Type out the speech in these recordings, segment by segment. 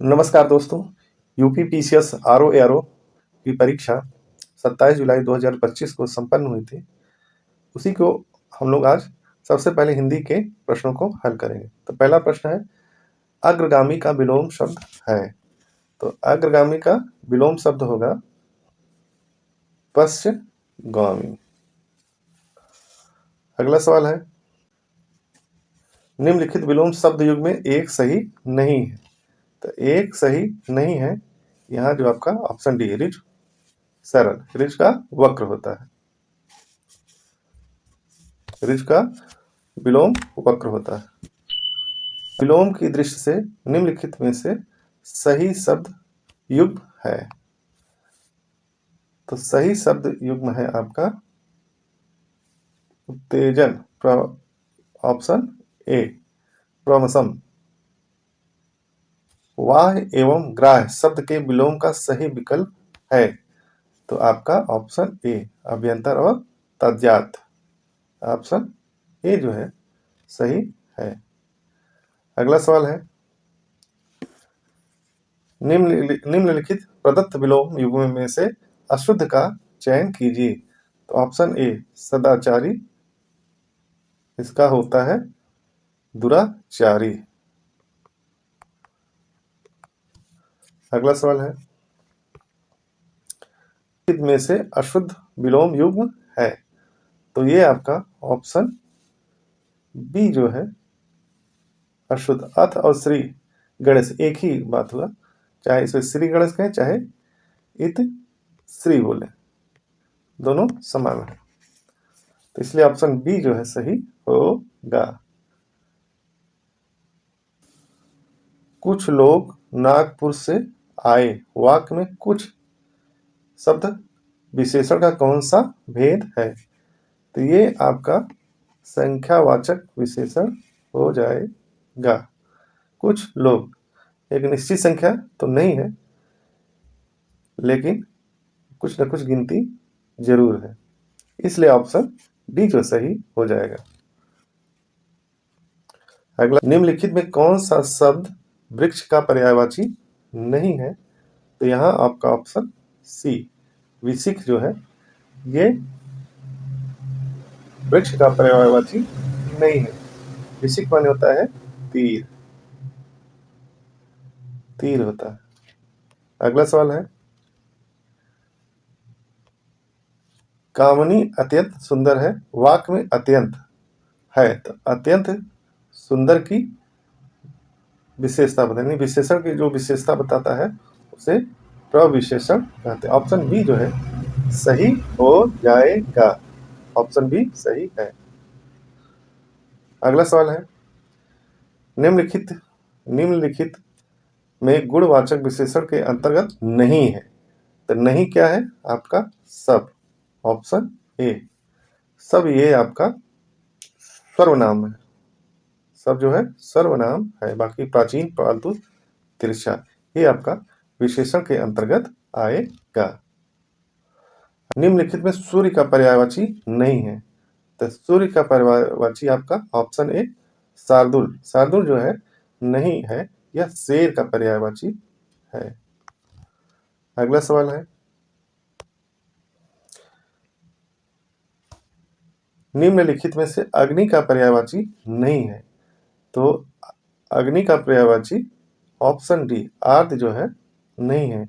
नमस्कार दोस्तों। UP PCS RO ARO की परीक्षा 27 जुलाई 2025 को संपन्न हुई थी। उसी को हम लोग आज सबसे पहले हिंदी के प्रश्नों को हल करेंगे। तो पहला प्रश्न है, अग्रगामी का विलोम शब्द है। तो अग्रगामी का विलोम शब्द होगा पश्चगामी। अगला सवाल है, निम्नलिखित विलोम शब्द युग में एक सही नहीं है। तो एक सही नहीं है यहाँ जो आपका ऑप्शन डी ऋज सरल, ऋज का वक्र होता है, ऋज का विलोम वक्र होता है। विलोम की दृष्टि से निम्नलिखित में से सही शब्द युग्म है। तो सही शब्द युग्म है आपका उत्तेजन, ऑप्शन ए प्रमसम। वाह एवं ग्राह शब्द के विलोम का सही विकल्प है। तो आपका ऑप्शन ए अभ्यंतर और तद्जात, ऑप्शन ए जो है सही है। अगला सवाल है, निम्नलिखित प्रदत्त विलोम युग्म में से अशुद्ध का चयन कीजिए। तो ऑप्शन ए सदाचारी, इसका होता है दुराचारी। अगला सवाल है, में से अशुद्ध विलोम युग्म है। तो ये आपका ऑप्शन बी जो है अशुद्ध। अथ और श्री गणेश एक ही बात हुआ, चाहे इसे श्री गणेश कहें चाहे इत श्री बोले, दोनों समान है। तो इसलिए ऑप्शन बी जो है सही होगा। कुछ लोग नागपुर से आए, वाक्य में कुछ शब्द विशेषण का कौन सा भेद है। तो ये आपका संख्यावाचक विशेषण हो जाएगा। कुछ लोग एक निश्चित संख्या तो नहीं है, लेकिन कुछ न कुछ गिनती जरूर है, इसलिए ऑप्शन डी जो सही हो जाएगा। अगला, निम्नलिखित में कौन सा शब्द वृक्ष का पर्यायवाची नहीं है। तो यहाँ आपका ऑप्शन सी विशिख जो है ये वृक्ष का पर्यायवाची नहीं है। विशिख माने होता है तीर, तीर होता है। अगला सवाल है, कामनी अत्यंत सुंदर है, वाक्य में अत्यंत है। तो अत्यंत सुंदर की विशेषता बतानी, विशेषण की जो विशेषता बताता है उसे प्रविशेषण कहते हैं। ऑप्शन बी जो है सही हो जाएगा, ऑप्शन बी सही है। अगला सवाल है, निम्नलिखित में गुणवाचक विशेषण के अंतर्गत नहीं है। तो नहीं क्या है आपका सब, ऑप्शन ए सब। ये आपका सर्वनाम है, सब जो है सर्वनाम है। बाकी प्राचीन, पालतू, तिरछा ये आपका विशेषण के अंतर्गत आएगा। निम्नलिखित में सूर्य का पर्यायवाची नहीं है। तो सूर्य का पर्यायवाची आपका ऑप्शन ए शार्दुल, शार्दुल जो है नहीं है, यह शेर का पर्यायवाची है। अगला सवाल है, निम्नलिखित में से अग्नि का पर्यायवाची नहीं है। तो अग्नि का पर्यायवाची ऑप्शन डी आर्द जो है नहीं है।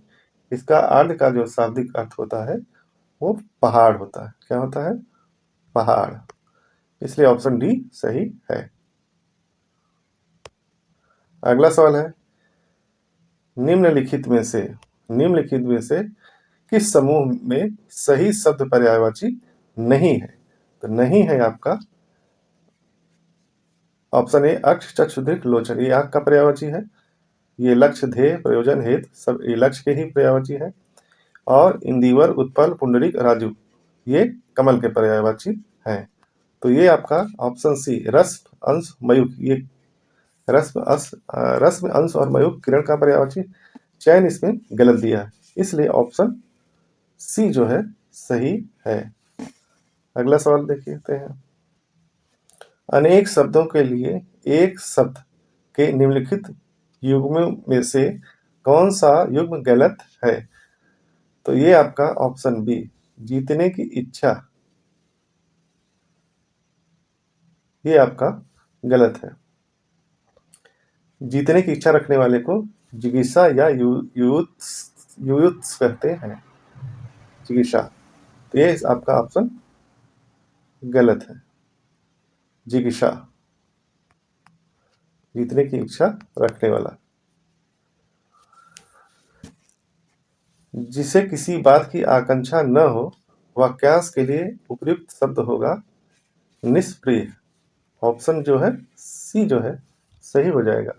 इसका आर्द का जो शाब्दिक अर्थ होता है वो पहाड़ होता है। क्या होता है? पहाड़। इसलिए ऑप्शन डी सही है। अगला सवाल है, निम्नलिखित में से किस समूह में सही शब्द पर्यायवाची नहीं है। तो नहीं है आपका ऑप्शन ए अक्ष, चक्षु, दीर्घ, लोचन। ये आंख का पर्यायवाची है। ये लक्ष्य, ध्येय, प्रयोजन, हेतु सब ये लक्ष्य के ही पर्यायवाची है। और इंदिवर, उत्पल, पुंडरीक, राजू ये कमल के पर्यायवाची हैं। तो ये आपका ऑप्शन सी रस्म, अंश, मयूख, ये रस्म, अंश और मयूख किरण का पर्यायवाची चयन इसमें गलत दिया है, इसलिए ऑप्शन सी जो है सही है। अगला सवाल देखते हैं, अनेक शब्दों के लिए एक शब्द के निम्नलिखित युग्मों में से कौन सा युग्म गलत है? तो ये आपका ऑप्शन बी, जीतने की इच्छा, ये आपका गलत है। जीतने की इच्छा रखने वाले को जिगीषा या युयुत्स कहते हैं, जिगीषा। तो ये आपका ऑप्शन गलत है, जिगीषा, जीतने की इच्छा रखने वाला। जिसे किसी बात की आकांक्षा न हो, वाक्यांश के लिए उपयुक्त शब्द होगा निष्प्रिय। ऑप्शन जो है सी जो है सही हो जाएगा।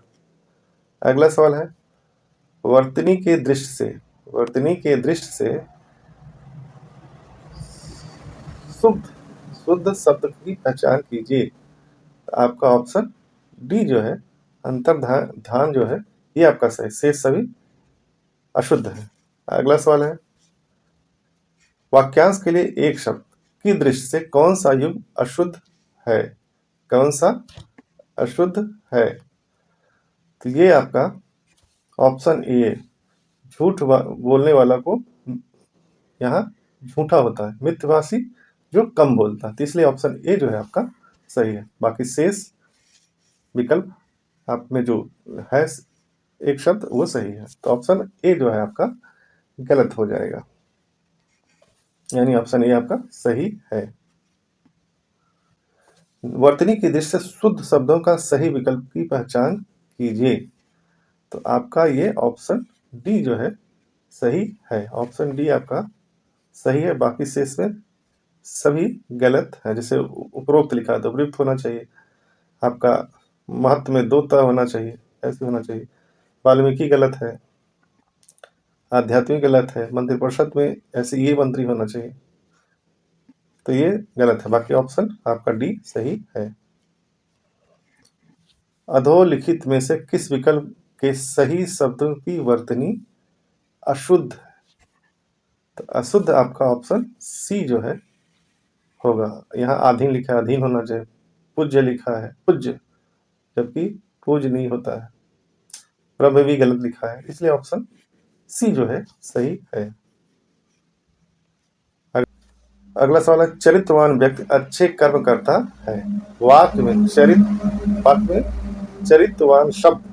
अगला सवाल है, वर्तनी के दृष्टि से, वर्तनी के दृष्टि से शुद्ध शुद्ध शब्द की पहचान कीजिए। तो आपका ऑप्शन डी जो है अंतर्धान ध्यान जो है ये आपका सही, शेष सभी अशुद्ध है। अगला सवाल है, वाक्यांश के लिए एक शब्द की दृष्टि से कौन सा युग्म अशुद्ध है? कौन सा अशुद्ध है? तो ये आपका ऑप्शन ए, झूठ बोलने वाला को यहाँ झूठा होता है, मिथ्याभाषी जो कम बोलता है। तो इसलिए ऑप्शन ए जो है आपका सही है। बाकी शेष विकल्प आप में जो है एक शब्द वो सही है। तो ऑप्शन ए जो है आपका गलत हो जाएगा, यानी ऑप्शन ए आपका सही है। वर्तनी की दृष्टि से शुद्ध शब्दों का सही विकल्प की पहचान कीजिए। तो आपका ये ऑप्शन डी जो है सही है। ऑप्शन डी आपका सही है, बाकी शेष में सभी गलत है। जैसे उपरोक्त लिखा है तो उपयुक्त होना चाहिए, आपका महत्व में दो त होना चाहिए, ऐसे होना चाहिए। वाल्मीकि गलत है, आध्यात्मिक गलत है, मंत्रिपरिषद में ऐसे ये मंत्री होना चाहिए, तो ये गलत है। बाकी ऑप्शन आपका डी सही है। अधोलिखित में से किस विकल्प के सही शब्दों की वर्तनी अशुद्ध है? तो अशुद्ध आपका ऑप्शन सी जो है होगा। यहाँ आधीन लिखा है, अधीन होना चाहिए। पूज्य लिखा है, पूज्य, जबकि पूज नहीं होता है। प्रभु भी गलत लिखा है, इसलिए ऑप्शन सी जो है सही है। अगला सवाल है, चरित्रवान व्यक्ति अच्छे कर्म करता है। वाक्य में चरित्रवान शब्द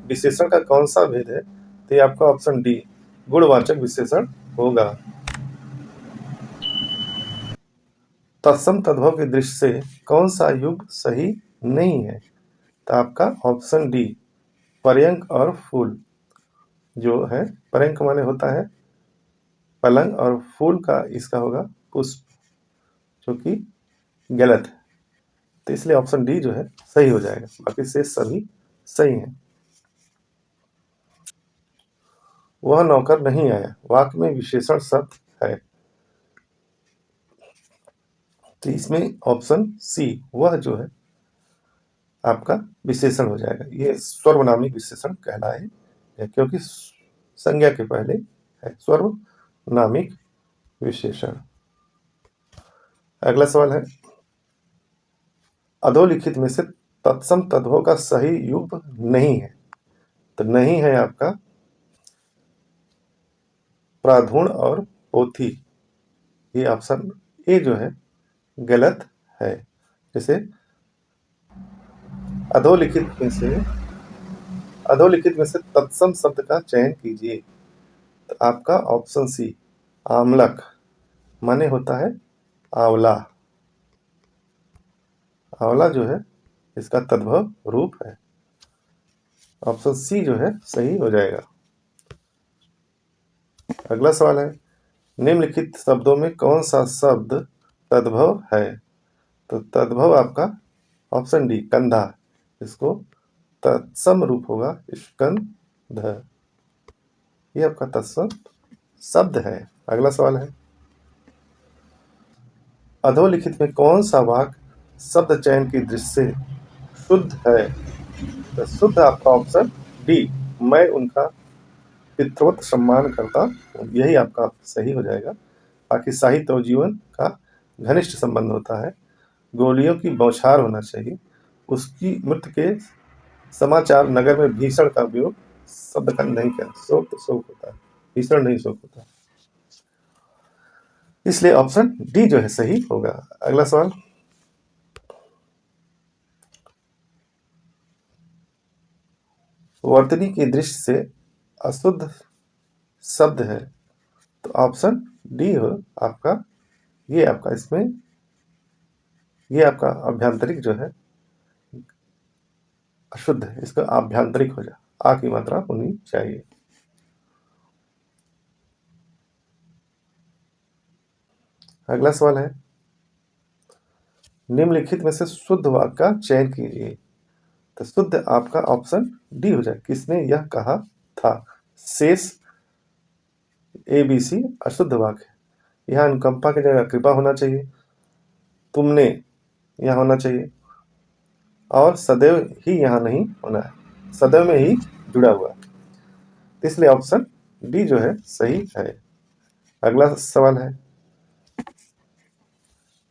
विशेषण का कौन सा भेद है? तो ये आपका ऑप्शन डी, गुणवाचक विशेषण होगा। तत्सम तद्भव की दृष्टि से कौन सा युग सही नहीं है? तो आपका ऑप्शन डी, पर्यंक और फूल जो है, पर्यंक माने होता है पलंग और फूल का इसका होगा पुष्प, जो कि गलत है। तो इसलिए ऑप्शन डी जो है सही हो जाएगा, बाकी से सभी सही हैं। वह नौकर नहीं आया, वाक्य में विशेषण शब्द है, तो इसमें ऑप्शन सी वह जो है आपका विशेषण हो जाएगा। ये सर्वनामिक विशेषण कहलाए, क्योंकि संज्ञा के पहले है सर्वनामिक विशेषण। अगला सवाल है, अधोलिखित में से तत्सम तद्भव का सही युग नहीं है। तो नहीं है आपका प्राधूण और पोथी, ये ऑप्शन ए जो है गलत है। जैसे अधोलिखित में से तत्सम शब्द का चयन कीजिए। तो आपका ऑप्शन सी, आमलक माने होता है आंवला, आंवला जो है इसका तद्भव रूप है। ऑप्शन सी जो है सही हो जाएगा। अगला सवाल है, निम्नलिखित शब्दों में कौन सा शब्द तद्भव है? तो तद्भव आपका ऑप्शन डी, कंधा, इसको तत्सम रूप होगा स्कंध, ये आपका तत्सम शब्द है। अगला सवाल है, अधोलिखित में कौन सा वाक्य शब्द चयन की दृष्टि से शुद्ध है? तो शुद्ध आपका ऑप्शन डी, मैं उनका पितृवत सम्मान करता हूँ, यही आपका सही हो जाएगा। बाकी साहित्य और जीवन का घनिष्ठ संबंध होता है। गोलियों की बौछार होना चाहिए, उसकी मृत्यु के समाचार नगर में भीषण का उपयोग शब्द का नहीं क्या, शोक तो शोक होता है, ईश्वर नहीं शोक होता। इसलिए ऑप्शन डी जो है सही होगा। अगला सवाल, वर्तनी की दृष्टि से अशुद्ध शब्द है, तो ऑप्शन डी हो आपका, ये आपका इसमें, ये आपका आभ्यंतरिक जो है अशुद्ध है, इसका आभ्यंतरिक हो जाए, आ की मात्रा होनी चाहिए। अगला सवाल है, निम्नलिखित में से शुद्ध वाक्य का चयन कीजिए। तो शुद्ध आपका ऑप्शन डी हो जाए, किसने यह कहा था। शेष ए बी सी अशुद्ध वाक्य, यहाँ अनुकंपा की जगह कृपा होना चाहिए, तुमने यहाँ होना चाहिए, और सदैव ही यहाँ नहीं होना है, सदैव में ही जुड़ा हुआ है, इसलिए ऑप्शन डी जो है सही है। अगला सवाल है,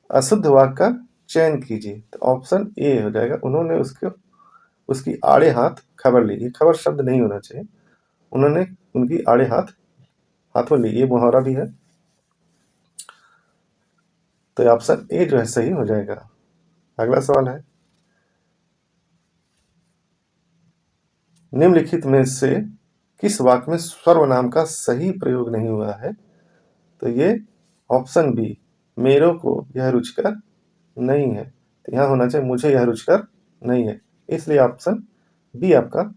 अशुद्ध वाक्य का चयन कीजिए। तो ऑप्शन ए हो जाएगा, उन्होंने उसकी आड़े हाथ खबर ली। ये खबर शब्द नहीं होना चाहिए, उन्होंने उनकी आड़े हाथों ली, ये मुहावरा भी है, तो ऑप्शन ए जो है सही हो जाएगा। अगला सवाल है, निम्नलिखित में से किस वाक्य में सर्वनाम का सही प्रयोग नहीं हुआ है। तो ये ऑप्शन बी, मेरे को यह रुचिकर नहीं है, तो यहाँ होना चाहिए मुझे यह रुचिकर नहीं है, इसलिए ऑप्शन बी आपका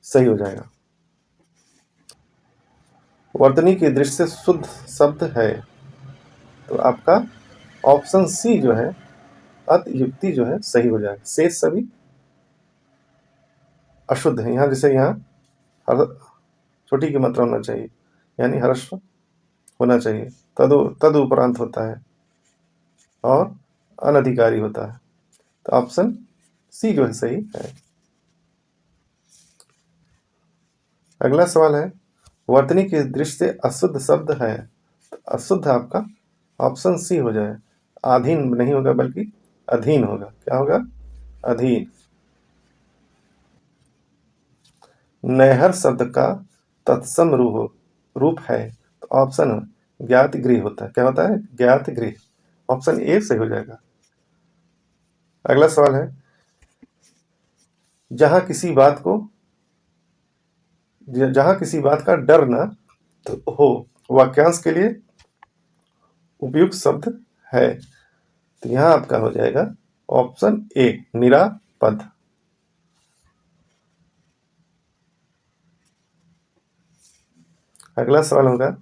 सही हो जाएगा। वर्तनी की दृष्टि से शुद्ध शब्द है, तो आपका ऑप्शन सी जो है अतयुक्ति जो है सही हो जाएगा। शेष सभी अशुद्ध है, यहाँ जैसे यहाँ हर छोटी की मात्रा होना चाहिए, यानी हर्ष होना चाहिए, तद उपरांत होता है और अनधिकारी होता है, तो ऑप्शन सी जो है सही है। अगला सवाल है, वर्तनी की दृष्टि से अशुद्ध शब्द है, तो अशुद्ध आपका ऑप्शन सी हो जाए, आधीन नहीं होगा बल्कि अधीन होगा। क्या होगा, अधीन। नहर शब्द का तत्सम रूप है, तो ऑप्शन ज्ञात गृह होता है। क्या होता है, ज्ञात गृह, ऑप्शन ए सही हो जाएगा। अगला सवाल है, जहां किसी बात का डर न तो हो, वाक्यांश के लिए उपयुक्त शब्द है, तो यहां आपका हो जाएगा ऑप्शन ए, निरापद। अगला सवाल होगा,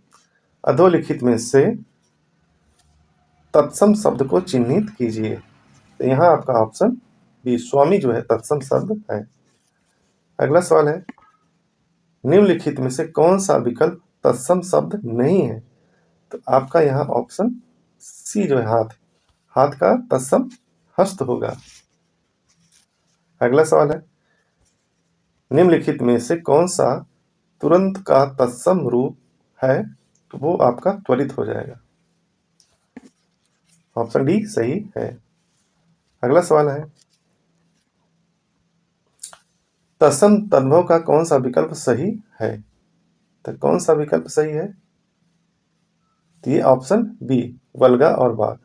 अधोलिखित में से तत्सम शब्द को चिन्हित कीजिए। तो यहाँ आपका ऑप्शन बी, स्वामी जो है तत्सम शब्द है। अगला सवाल है, निम्नलिखित में से कौन सा विकल्प तत्सम शब्द नहीं है। तो आपका यहाँ ऑप्शन सी जो है हाथ का तत्सम हस्त होगा। अगला सवाल है, निम्नलिखित में से कौन सा तुरंत का तत्सम रूप है। तो वो आपका त्वरित हो जाएगा, ऑप्शन डी सही है। अगला सवाल है, तत्सम तद्भव का कौन सा विकल्प सही है। तो कौन सा विकल्प सही है, तो ये ऑप्शन बी, वल्गा और बाग,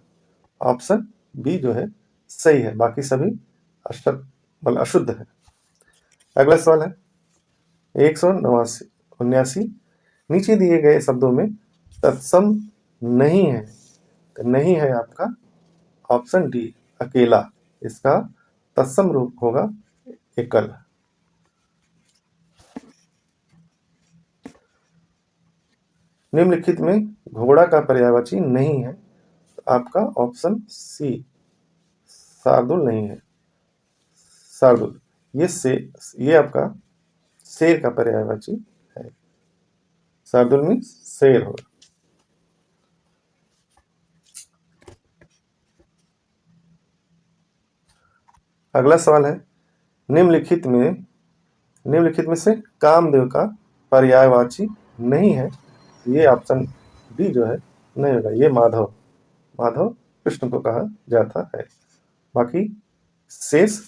ऑप्शन बी जो है सही है, बाकी सभी अशुद्ध है। अगला सवाल है, 179 नीचे दिए गए शब्दों में तत्सम नहीं है। तो नहीं है आपका ऑप्शन डी, अकेला, इसका तत्सम रूप होगा एकल। निम्नलिखित में घोड़ा का पर्यायवाची नहीं है। तो आपका ऑप्शन सी, शार्दुल नहीं है, शार्दुल, ये आपका शेर का पर्यायवाची है, शार्दुल में शेर होगा। अगला सवाल है, निम्नलिखित में से कामदेव का पर्यायवाची नहीं है। ये ऑप्शन बी जो है नहीं होगा, ये माधव कृष्ण को कहा जाता है, बाकी शेष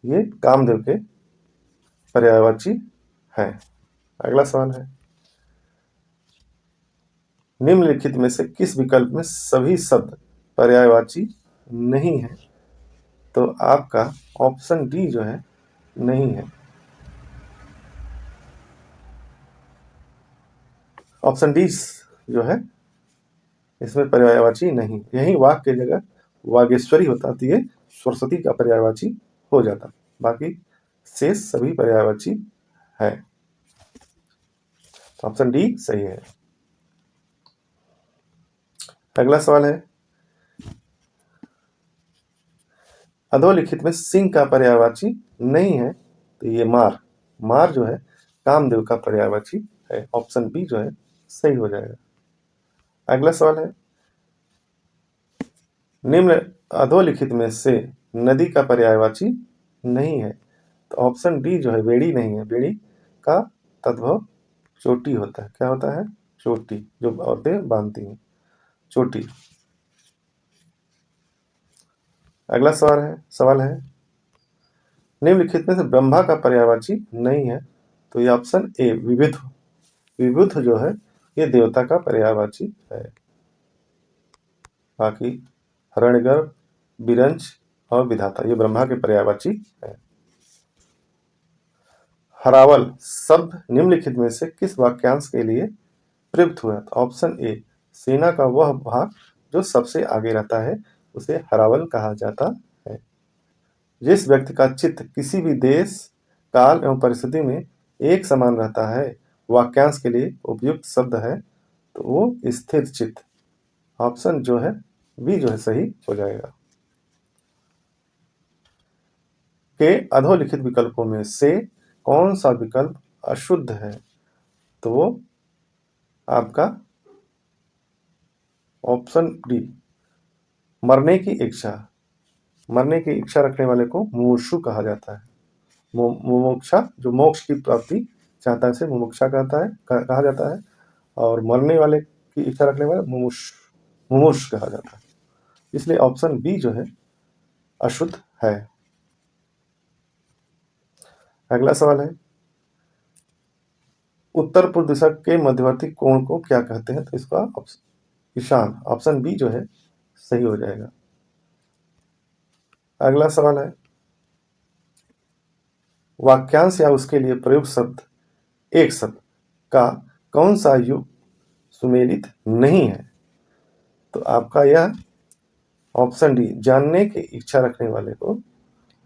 ये कामदेव के पर्यायवाची है। अगला सवाल है, निम्नलिखित में से किस विकल्प में सभी शब्द पर्यायवाची नहीं है? तो आपका ऑप्शन डी जो है नहीं है। ऑप्शन डी जो है इसमें पर्यायवाची नहीं, यही वाक की जगह वागेश्वरी होता तो ये सरस्वती का पर्यायवाची हो जाता, बाकी शेष सभी पर्यायवाची है। ऑप्शन डी सही है। अगला सवाल है, अधोलिखित में सिंह का पर्यायवाची नहीं है, तो ये मार, मार जो है कामदेव का पर्यायवाची है। ऑप्शन बी जो है सही हो जाएगा। अगला सवाल है, निम्न अधोलिखित में से नदी का पर्यायवाची नहीं है, तो ऑप्शन डी जो है बेड़ी नहीं है। बेड़ी का तद्भव चोटी होता है। क्या होता है? चोटी, जो औरतें बांधती हैं, चोटी। अगला सवाल है, निम्नलिखित में से ब्रह्मा का पर्यायवाची नहीं है, तो ये ऑप्शन ए विविध, विबुध जो है ये देवता का पर्यायवाची है। बाकी हिरण्यगर्भ, विरंच और विधाता ये ब्रह्मा के पर्यायवाची है। हरावल शब्द निम्नलिखित में से किस वाक्यांश के लिए प्रयुक्त हुआ? तो ऑप्शन ए सेना का वह भाग जो सबसे आगे रहता है उसे हरावल कहा जाता है। जिस व्यक्ति का चित्त किसी भी देश, काल एवं परिस्थिति में एक समान रहता है, वाक्यांश के लिए उपयुक्त शब्द है तो वो स्थिर चित्त। ऑप्शन जो है बी जो है सही हो जाएगा। के अधोलिखित विकल्पों में से कौन सा विकल्प अशुद्ध है? तो वो आपका ऑप्शन डी मरने की इच्छा, मरने की इच्छा रखने वाले को मुमुक्षु कहा जाता है। मुमुक्षा जो मोक्ष की प्राप्ति चाहता है, मुमुक्षा कहा जाता है, और मरने वाले की इच्छा रखने वाले मुमुक्ष कहा जाता है। इसलिए ऑप्शन बी जो है अशुद्ध है। अगला सवाल है, उत्तर पूर्व दिशा के मध्यवर्ती कोण को क्या कहते हैं? तो इसका ईशान, ऑप्शन बी जो है सही हो जाएगा। अगला सवाल है, वाक्यांश या उसके लिए प्रयुक्त शब्द एक शब्द का कौन सा युग सुमेलित नहीं है? तो आपका यह ऑप्शन डी जानने की इच्छा रखने वाले को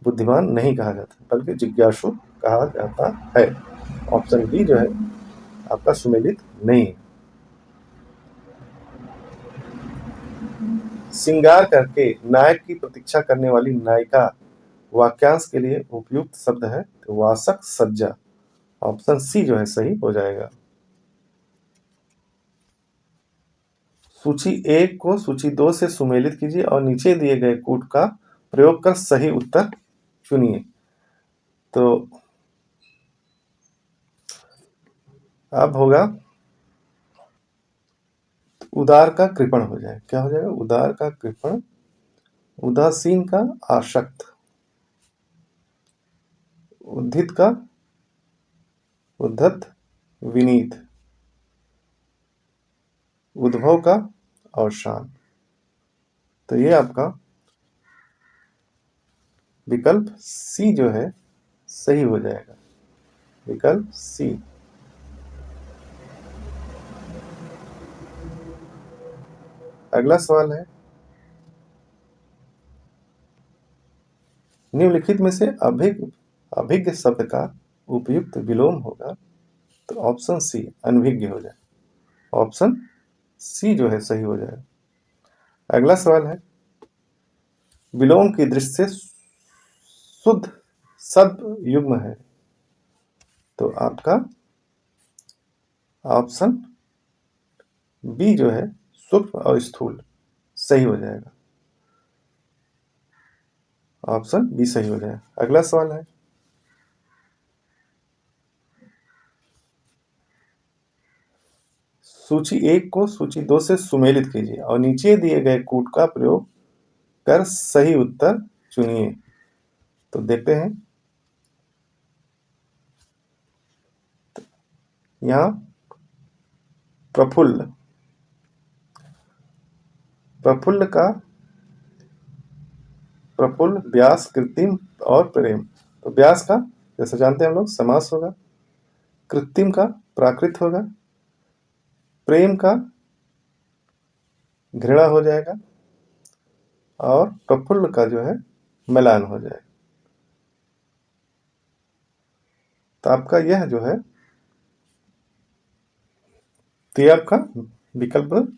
बुद्धिमान नहीं कहा जाता बल्कि जिज्ञासु कहा जाता है। ऑप्शन डी जो है आपका सुमेलित नहीं। श्रृंगार करके नायक की प्रतीक्षा करने वाली नायिका वाक्यांश के लिए उपयुक्त शब्द है तो वासक सज्जा। ऑप्शन सी जो है सही हो जाएगा। सूची 1 को सूची 2 से सुमेलित कीजिए और नीचे दिए गए कूट का प्रयोग कर सही उत्तर चुनिए। तो अब होगा उदार का कृपण हो जाए। क्या हो जाएगा? उदार का कृपण, उदासीन का आसक्त, उद्धित का उद्धत, विनीत, उद्भव का अवसान। तो ये आपका विकल्प सी जो है सही हो जाएगा। विकल्प सी। अगला सवाल है, निम्नलिखित में से अभिज्ञ शब्द का उपयुक्त विलोम होगा? तो ऑप्शन सी अनभिज्ञ हो जाए। ऑप्शन सी जो है सही हो जाएगा। अगला सवाल है, विलोम की दृष्टि से शुद्ध शब्द युग्म है? तो आपका ऑप्शन बी जो है सूक्ष्म और स्थूल सही हो जाएगा। ऑप्शन बी सही हो जाएगा। अगला सवाल है, सूची 1 को सूची 2 से सुमेलित कीजिए और नीचे दिए गए कूट का प्रयोग कर सही उत्तर चुनिए। तो देखते हैं, यहाँ प्रफुल्ल, प्रफुल्ल का प्रफुल्ल, व्यास, कृत्रिम और प्रेम। तो व्यास का जैसे जानते हैं हम लोग समास होगा, कृत्रिम का प्राकृत होगा, प्रेम का घृणा हो जाएगा और प्रफुल्ल का जो है मिलान हो जाएगा। तो आपका यह जो है, तो ये आपका विकल्प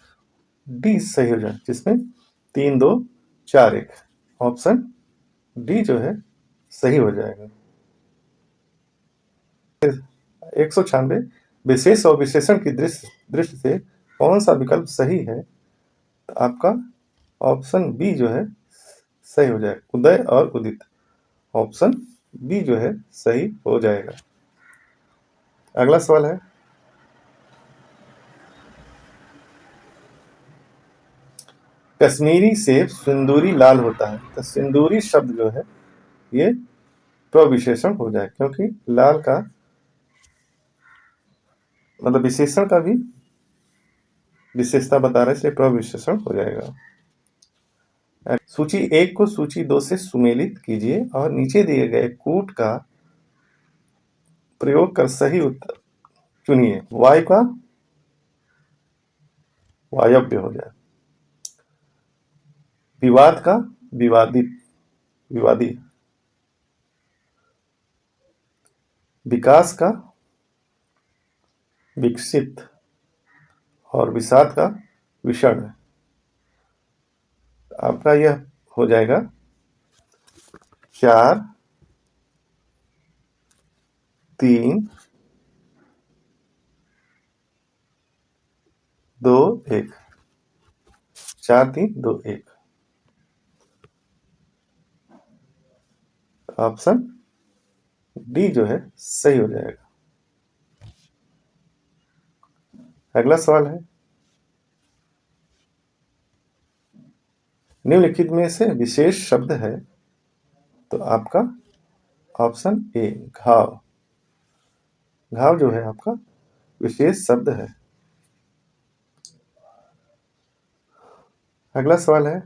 डी सही हो जाए, जिसमें 3 2 4 1, ऑप्शन डी जो है सही हो जाएगा। 196 विशेष और विशेषण की दृष्टि से कौन सा विकल्प सही है? तो आपका ऑप्शन बी जो है सही हो जाएगा, उदय और उदित। ऑप्शन बी जो है सही हो जाएगा। अगला सवाल है, कश्मीरी सेब सिंदूरी लाल होता है। तो सिंदूरी शब्द जो है ये प्रविशेषण हो जाए, क्योंकि लाल का मतलब विशेषण का भी विशेषता बता रहे, इसलिए प्रविशेषण हो जाएगा। सूची 1 को सूची 2 से सुमेलित कीजिए और नीचे दिए गए कूट का प्रयोग कर सही उत्तर चुनिए। वायु का वायव्य हो जाए, विवाद का विवादित, विवादी, विकास का विकसित और विषाद का विषण। आपका यह हो जाएगा 4 3 2 1, 4 3 2 1, ऑप्शन डी जो है सही हो जाएगा। अगला सवाल है, निम्नलिखित में से विशेष शब्द है। तो आपका ऑप्शन ए घाव, घाव जो है आपका विशेष शब्द है। अगला सवाल है,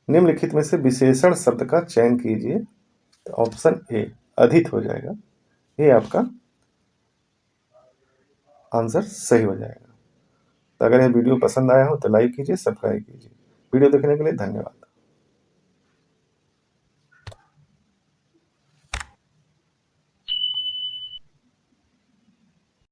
निम्नलिखित में से विशेषण शब्द का चयन कीजिए। तो ऑप्शन ए अधित हो जाएगा, ये आपका आंसर सही हो जाएगा। तो अगर यह वीडियो पसंद आया हो तो लाइक कीजिए, सब्सक्राइब कीजिए। वीडियो देखने के लिए धन्यवाद।